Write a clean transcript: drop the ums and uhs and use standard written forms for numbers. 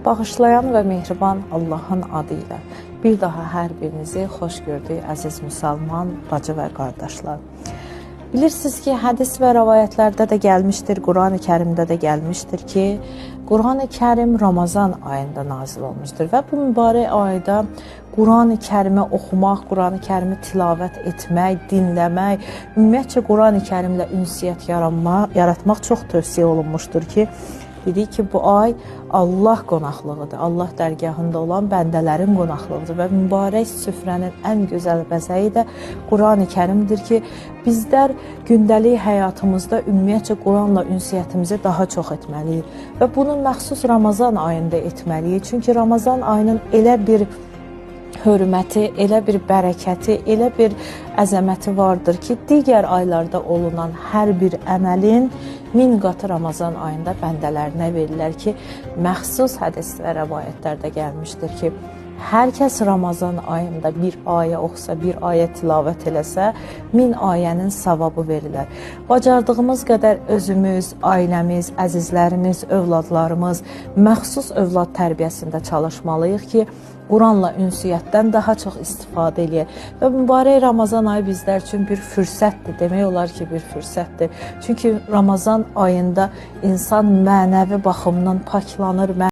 Bağışlayan və mehriban Allahın adı ilə bir daha hər birinizi xoş gördük, əziz müsəlman, bacı və qardaşlar. Bilirsiniz ki, hədis və rəvayətlərdə də gəlmişdir, Quran-ı Kərimdə də gəlmişdir ki, Quran-ı Kərim Ramazan ayında nazil olmuşdur və bu mübarək ayda Quran-ı Kərimi oxumaq, Quran-ı Kərimi tilavət etmək, dinləmək, ümumiyyətcə Quran-ı Kərimlə ünsiyyət yaratmaq çox tövsiyə olunmuşdur ki, dedik ki, bu ay Allah qonaqlığıdır. Allah dərgahında olan bəndələrin qonaqlığıdır və mübarək süfrənin ən gözəl bəzəyi də Quran-ı Kərimdir ki, bizlər gündəlik həyatımızda ümumiyyətcə Quranla ünsiyyətimizi daha çox etməliyik və bunu məxsus Ramazan ayında etməliyik. Çünki Ramazan ayının elə bir hörməti, elə bir bərəkəti, elə bir əzəməti vardır ki, digər aylarda olunan hər bir əməlin 1000 qatı Ramazan ayında bəndələrinə verirlər ki, məxsus hədis və rəvayətlərdə gəlmişdir ki, hər kəs Ramazan ayında bir ayə oxusa, bir ayə tilavət eləsə, 1000 ayənin savabı verilir. Bacardığımız qədər özümüz, ailəmiz, əzizlərimiz, övladlarımız məxsus övlad tərbiyəsində çalışmalıyıq ki, Quranla ünsiyyətdən daha çox istifadə eləyək. Və mübarək Ramazan ayı bizlər üçün bir fürsətdir. Demək olar ki, bir fürsətdir. Çünki Ramazan ayında insan mənəvi baxımdan paklanır,